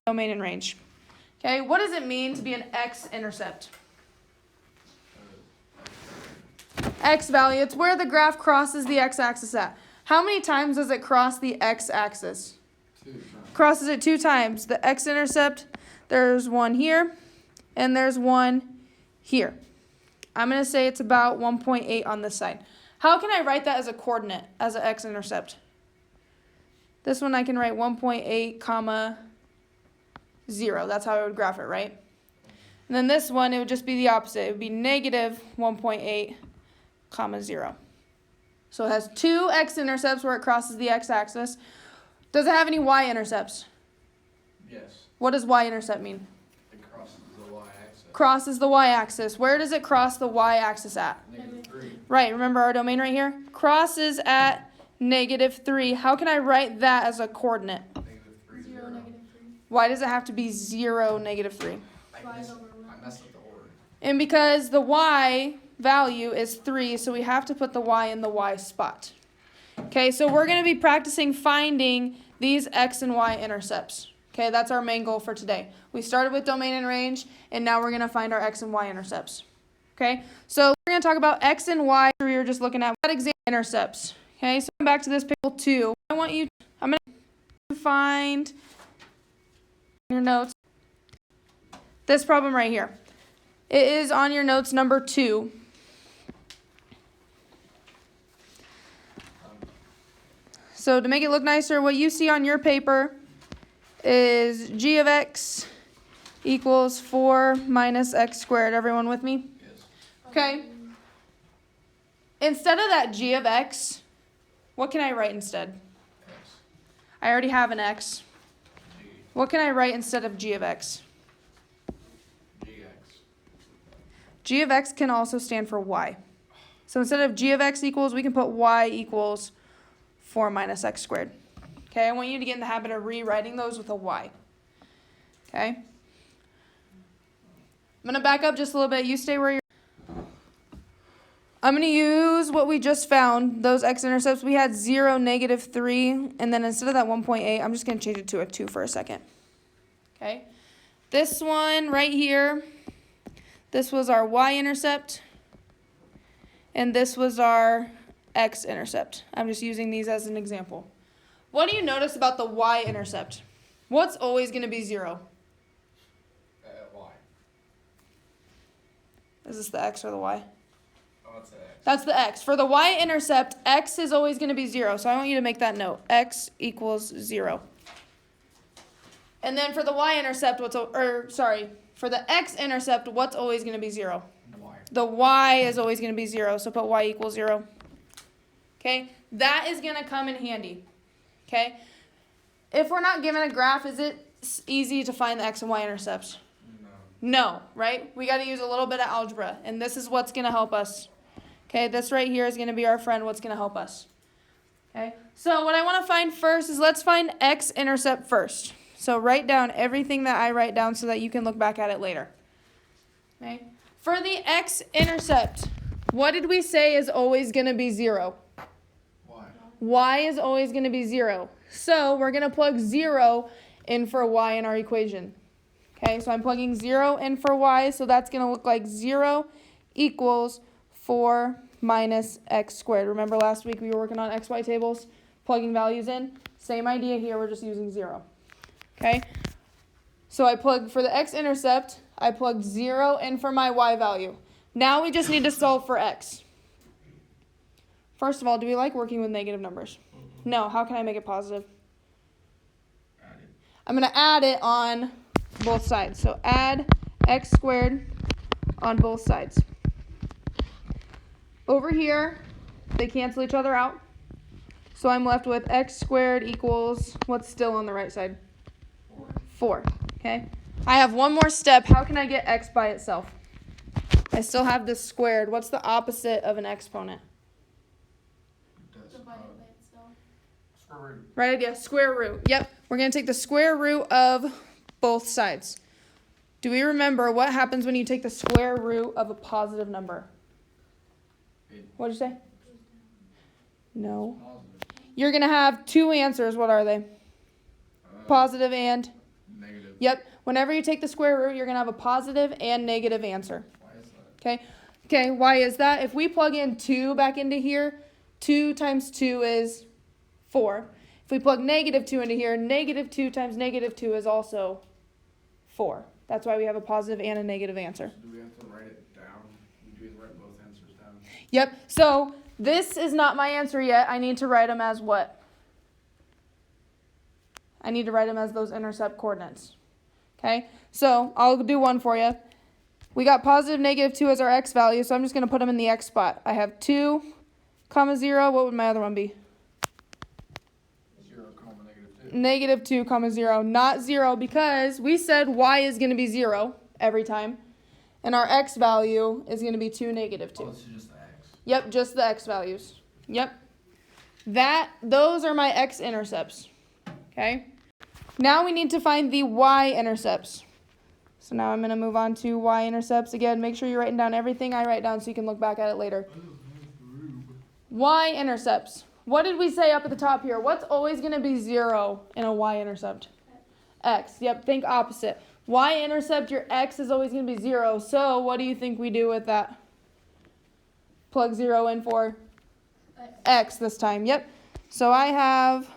domain and range. Okay, what does it mean to be an x-intercept? X value, it's where the graph crosses the x-axis at. How many times does it cross the x-axis? 2 times. Crosses it 2 times. The x-intercept, there's one here, and there's one here. I'm going to say it's about 1.8 on this side. How can I write that as a coordinate, as an x-intercept? This one I can write 1.8, comma 0. That's how I would graph it, right? And then this one, it would just be the opposite. It would be negative 1.8, comma 0. So it has 2 x-intercepts where it crosses the x-axis. Does it have any y-intercepts? Yes. What does y-intercept mean? It crosses the y-axis. Crosses the y-axis. Where does it cross the y-axis at? -3. Right, remember our domain right here? Crosses at -3. How can I write that as a coordinate? -3, 0. Why does it have to be 0, -3? I messed up the order. And because the y value is 3, so we have to put the y in the y spot. Okay, so we're going to be practicing finding these x and y intercepts. Okay, that's our main goal for today. We started with domain and range, and now we're going to find our x and y intercepts. Okay, so we're going to talk about x and y. We were just looking at what example intercepts. Okay, so back to this picture 2. I'm going to find your notes this problem right here. It is on your notes number 2. So to make it look nicer, what you see on your paper is g of x equals 4 minus x squared. Everyone with me? Yes. Okay. Instead of that g of x, what can I write instead? X. I already have an x. G. What can I write instead of g of x? Gx. G of x can also stand for y. So instead of g of x equals, we can put y equals 4 minus x squared. Okay, I want you to get in the habit of rewriting those with a y. Okay? I'm going to back up just a little bit. You stay where you're. I'm going to use what we just found, those x-intercepts. We had 0, -3, and then instead of that 1.8, I'm just going to change it to a 2 for a second. Okay? This one right here, this was our y-intercept, and this was our x-intercept. I'm just using these as an example. What do you notice about the y-intercept? What's always going to be 0? Y. Is this the x or the y? Oh, that's an X. That's the x. For the y-intercept, x is always going to be 0. So I want you to make that note. X equals 0. And then for the y-intercept, for the x-intercept, what's always going to be 0? Y. The y is always going to be 0. So put y equals 0. Okay? That is going to come in handy. Okay? If we're not given a graph, is it easy to find the x and y intercepts? No, right? We got to use a little bit of algebra, and this is what's going to help us. Okay, this right here is going to be our friend, what's going to help us. Okay, so what I want to find first is let's find x-intercept first. So write down everything that I write down so that you can look back at it later. Okay, for the x-intercept, what did we say is always going to be 0? Y. Y is always going to be 0. So we're going to plug 0 in for y in our equation. Okay, so I'm plugging 0 in for y, so that's going to look like 0 equals 4 minus x squared. Remember last week we were working on xy tables, plugging values in? Same idea here, we're just using 0. Okay, so I plugged for the x-intercept, I plugged 0 in for my y value. Now we just need to solve for x. First of all, do we like working with negative numbers? No, how can I make it positive? Add it. I'm going to add it on both sides. So add x squared on both sides. Over here, they cancel each other out. So I'm left with x squared equals what's still on the right side? 4. Okay. I have one more step. How can I get x by itself? I still have this squared. What's the opposite of an exponent? Divide it by itself. Square root. Right idea. Square root. Yep. We're going to take the square root of both sides. Do we remember what happens when you take the square root of a positive number? What did you say? No. You're going to have two answers. What are they? Positive and? Negative. Yep. Whenever you take the square root, you're going to have a positive and negative answer. Why is that? Okay. Okay, why is that? If we plug in 2 back into here, 2 times 2 is 4. If we plug negative 2 into here, negative 2 times negative 2 is also 4. That's why we have a positive and a negative answer. So do we have to write it down? Do we write both answers down? Yep. So this is not my answer yet. I need to write them as what? I need to write them as those intercept coordinates. Okay? So I'll do one for you. We got positive negative 2 as our x value, so I'm just going to put them in the x spot. I have 2, comma 0. What would my other one be? 0, -2. Negative 2, comma 0. Not 0 because we said y is going to be 0 every time. And our x value is going to be 2, negative 2. Oh, this is just the x. Yep, just the x values. Yep. Those are my x-intercepts. Okay? Now we need to find the y-intercepts. So now I'm going to move on to y-intercepts. Again, make sure you're writing down everything I write down so you can look back at it later. Y-intercepts. What did we say up at the top here? What's always going to be 0 in a y-intercept? X. Yep, think opposite. Y-intercept, your x is always going to be 0. So what do you think we do with that? Plug 0 in for x this time. Yep. So I have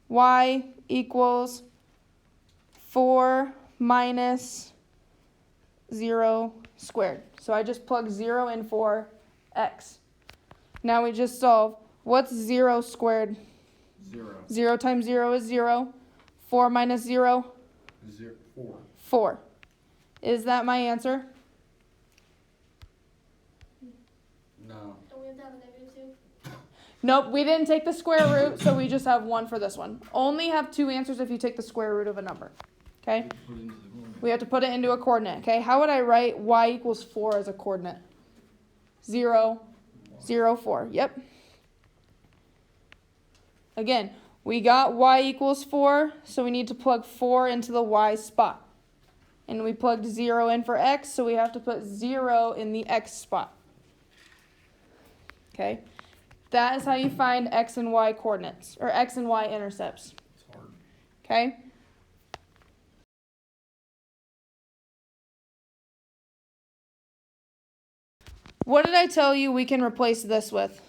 y equals 4 minus 0 squared. So I just plug 0 in for x. Now we just solve. What's 0 squared? 0. 0 times 0 is 0. 4 minus 0? 4. 4. Is that my answer? No. Don't we have to have a -2? Nope, we didn't take the square root, so we just have 1 for this one. Only have 2 answers if you take the square root of a number. Okay? We have to put it into a coordinate. Okay? How would I write y equals 4 as a coordinate? 0, 0, 4. Yep. Again, we got y equals 4, so we need to plug 4 into the y spot. And we plugged 0 in for x, so we have to put 0 in the x spot. Okay? That is how you find x and y coordinates, or x and y intercepts. It's hard. Okay? What did I tell you we can replace this with?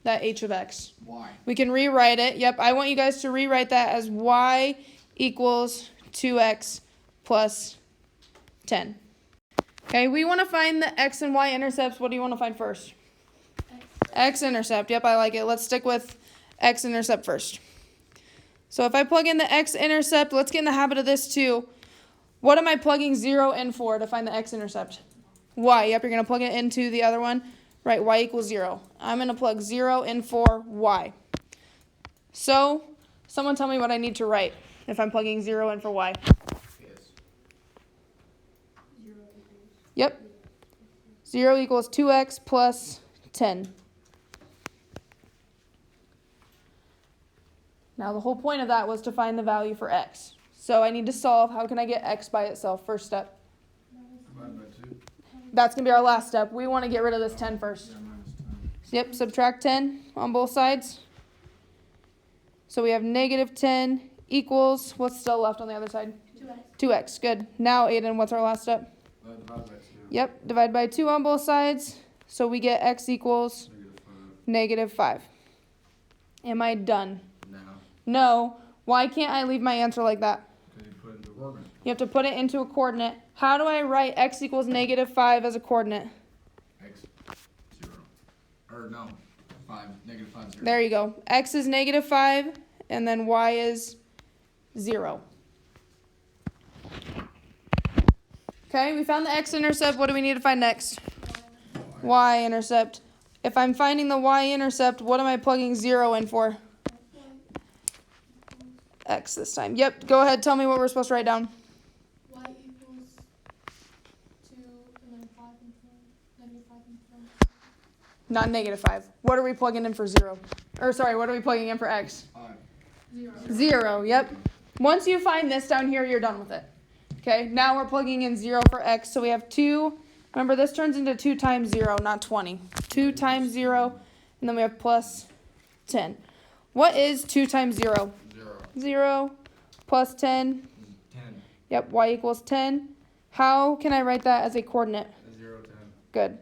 That h of x. Why? We can rewrite it. Yep, I want you guys to rewrite that as y equals 2x plus 10. Okay, we want to find the x and y intercepts. What do you want to find first? X-intercept. Yep, I like it. Let's stick with x-intercept first. So if I plug in the x-intercept, let's get in the habit of this too. What am I plugging 0 in for to find the x-intercept? Y. Yep, you're going to plug it into the other one. Right, y equals 0. I'm going to plug 0 in for y. So, someone tell me what I need to write if I'm plugging 0 in for y. Yes. Yep. 0 equals 2x plus 10. Now, the whole point of that was to find the value for x. So I need to solve. How can I get x by itself? First step. Divided by 2. That's going to be our last step. We want to get rid of this 10 first. Yeah, -10. Yep, subtract 10 on both sides. So we have negative 10 equals, what's still left on the other side? 2x. 2x, good. Now, Aiden, what's our last step? Divided by 2. Yep, divide by 2 on both sides. So we get x equals -5. -5. Am I done? No. No. Why can't I leave my answer like that? Because you put it into a coordinate. You have to put it into a coordinate. How do I write x equals -5 as a coordinate? X 0. Or no. 5. -5 0. There you go. X is -5, and then y is 0. Okay, we found the x-intercept. What do we need to find next? Y-intercept. If I'm finding the y-intercept, what am I plugging 0 in for? X this time. Yep, go ahead. Tell me what we're supposed to write down. Y equals 2 and then 5 in front. -5 in front. Not -5. What are we plugging in for 0? Or sorry, what are we plugging in for x? 5. 0. 0, yep. Once you find this down here, you're done with it. Okay, now we're plugging in 0 for x. So we have 2. Remember, this turns into 2 times 0, not 20. 2 times 0, and then we have plus 10. What is 2 times 0? 0. 0 plus 10. 10. Yep, y equals 10. How can I write that as a coordinate? 0, 10. Good.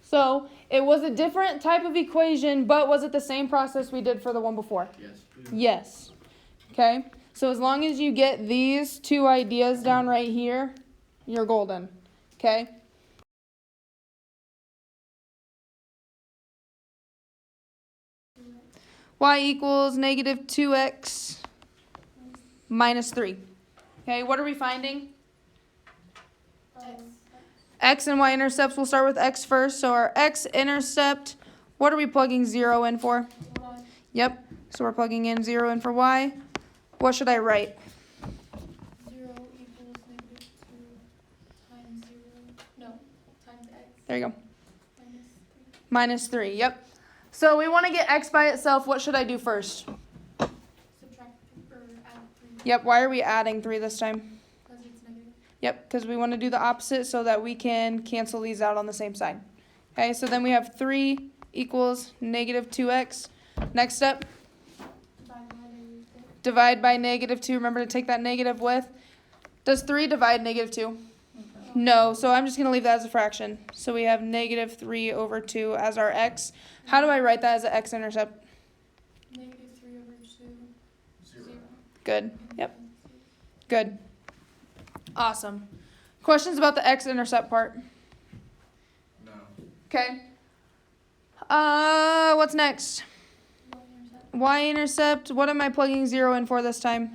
So it was a different type of equation, but was it the same process we did for the one before? Yes. Yes. Okay, so as long as you get these two ideas down right here, you're golden. Okay? Y equals negative 2x minus 3. Okay, what are we finding? X and y intercepts. We'll start with x first. So our x-intercept, what are we plugging 0 in for? Y. Yep, so we're plugging in 0 in for y. What should I write? 0 equals negative 2 times 0. No, times x. There you go. Minus 3. Minus 3, yep. So we want to get x by itself. What should I do first? Subtract or add 3. Yep, why are we adding 3 this time? Because it's negative. Yep, because we want to do the opposite so that we can cancel these out on the same side. Okay, so then we have 3 equals negative 2x. Next step, Divide by negative 2. divide by negative 2. Remember to take that negative with. Does 3 divide negative 2? No, so I'm just going to leave that as a fraction. So we have negative 3 over 2 as our x. How do I write that as an x-intercept? Negative 3 over 2. 0. Good. Yep. Good. Awesome. Questions about the x-intercept part? No. Okay. What's next? Y-intercept. Y-intercept. What am I plugging 0 in for this time? X.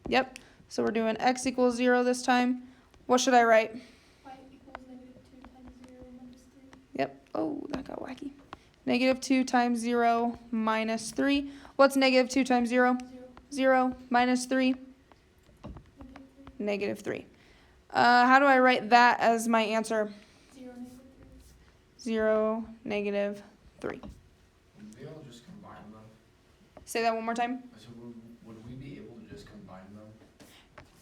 Yep. So we're doing x equals 0 this time. What should I write? Y equals negative 2 times 0 minus 3. Yep. Oh, that got wacky. Negative 2 times 0 minus 3. What's negative 2 times 0? 0 minus 3. Negative 3. Negative 3. How do I write that as my answer? 0, negative 0, negative 3. Would we all just combine them? Say that one more time. I said, would we be able to just combine them?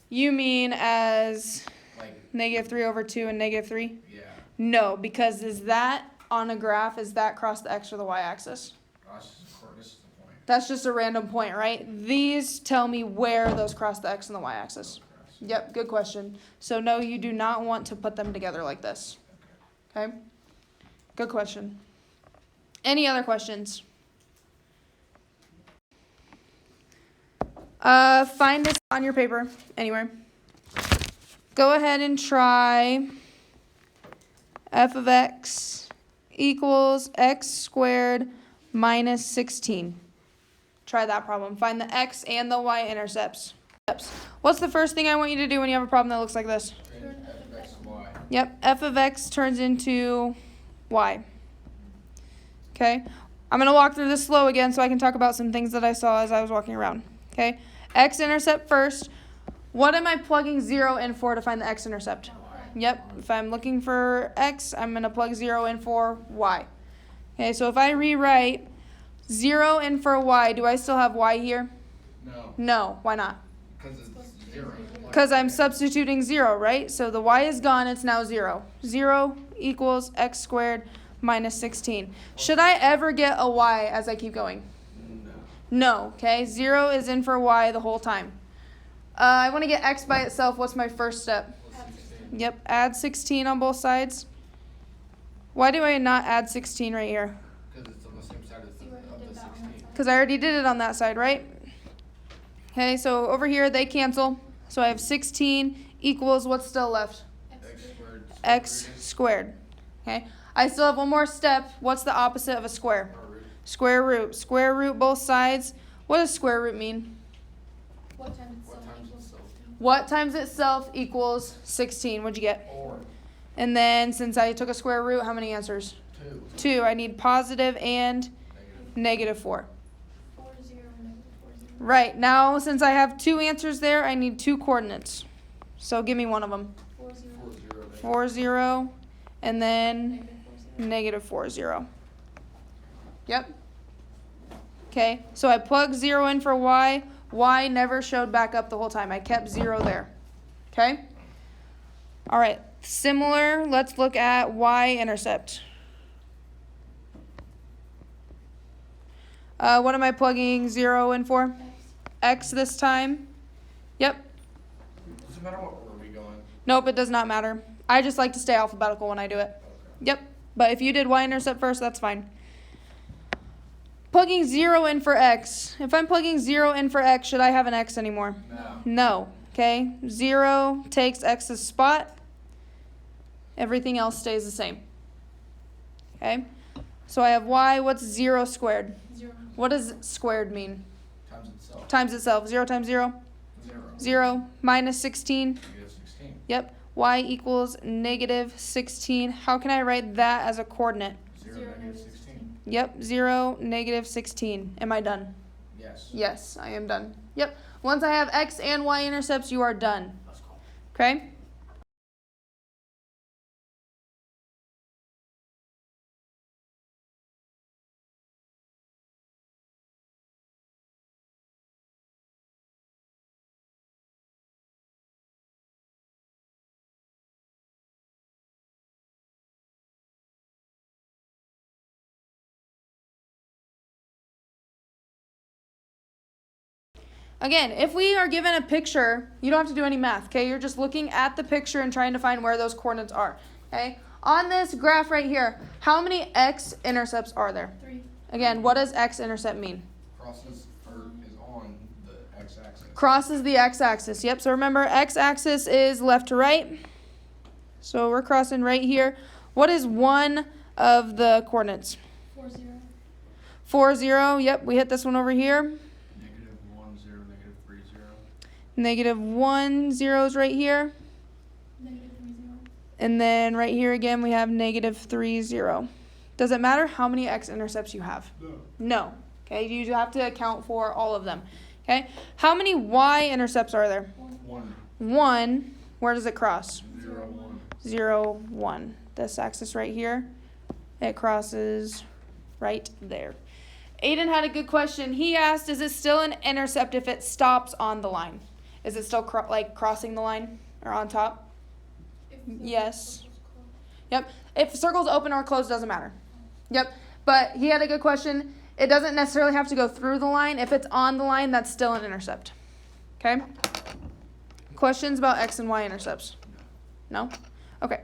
You mean as Like, negative 3 over 2 and negative 3? yeah. No, because is that on a graph, is that across the x or the y axis? This is the point. That's just a random point, right? These tell me where those cross the x and the y axis. Yep, good question. So no, you do not want to put them together like this. Okay? Good question. Any other questions? Find this on your paper, anywhere. Go ahead and try f of x equals x squared minus 16. Try that problem. Find the x and the y intercepts. What's the first thing I want you to do when you have a problem that looks like this? And f of x and y. Yep, f of x turns into y. Okay, I'm going to walk through this slow again so I can talk about some things that I saw as I was walking around. Okay, x-intercept first. What am I plugging 0 in for to find the x-intercept? Yep, if I'm looking for x, I'm going to plug 0 in for y. Okay, so if I rewrite 0 in for y, do I still have y here? No, No, why not? because it's 0. Because I'm substituting 0, right? So the y is gone, it's now 0. 0 equals x squared minus 16. Should I ever get a y as I keep going? No. No, okay? 0 is in for y the whole time. I want to get x by itself. What's my first step? Yep, add 16 on both sides. Why do I not add 16 right here? Because it's on the same side of the 16. Because I already did it on that side, right? Okay, so over here they cancel. So I have 16 equals what's still left? X squared. X squared. Okay, I still have one more step. What's the opposite of a square? Or root. Square root. Square root both sides. What does square root mean? What times itself What times equals itself? 16? What times itself equals 16? What'd you get? Or And then since I took a square root, how many answers? 2. 2. I need positive and Negative. -4. 4, 0, negative 4, 0. Right, now since I have 2 answers there, I need 2 coordinates. So give me one of them. 4, 0, 4, 0, and then negative 4, 0. -4, 0. Yep. Okay, so I plug 0 in for y. Y never showed back up the whole time. I kept 0 there. Okay? All right, similar, let's look at y-intercept. What am I plugging 0 in for? x this time. Yep. Does it matter what order we go in? Nope, it does not matter. I just like to stay alphabetical when I do it. Okay. Yep. But if you did y-intercept first, that's fine. Plugging 0 in for x. If I'm plugging 0 in for x, should I have an x anymore? No. No. Okay. 0 takes x's spot. Everything else stays the same. Okay. So I have y. What's 0 squared? 0. What does squared mean? Times itself. Times itself. 0 times 0? 0. 0 minus 16. Negative 16. Yep. Y equals negative 16. How can I write that as a coordinate? 0, negative 16. Yep. 0, negative 16. Am I done? Yes. Yes, I am done. Yep. Once I have x and y intercepts, you are done. Let's go. Okay? Again, if we are given a picture, you don't have to do any math, okay? You're just looking at the picture and trying to find where those coordinates are, okay? On this graph right here, how many x-intercepts are there? 3. Again, what does x-intercept mean? Crosses or is on the x-axis. Crosses the x-axis. Yep, so remember, x-axis is left to right. So we're crossing right here. What is one of the coordinates? 4, 0. 4, 0. Yep, we hit this one over here. Negative 1, 0, negative 3, 0. Negative 1, 0 is right here. Negative 3, 0. And then right here again, we have negative 3, 0. Does it matter how many x-intercepts you have? No. No. Okay, you have to account for all of them. Okay, how many y-intercepts are there? 1. 1. Where does it cross? 0, 1. 0, 1. This axis right here, it crosses right there. Aiden had a good question. He asked, is it still an intercept if it stops on the line? Is it still crossing the line or on top? If the Yes. circle's closed. Yep. If circle's open or closed, doesn't matter. Yep. But he had a good question. It doesn't necessarily have to go through the line. If it's on the line, that's still an intercept. Okay? Questions about x and y intercepts? No? Okay.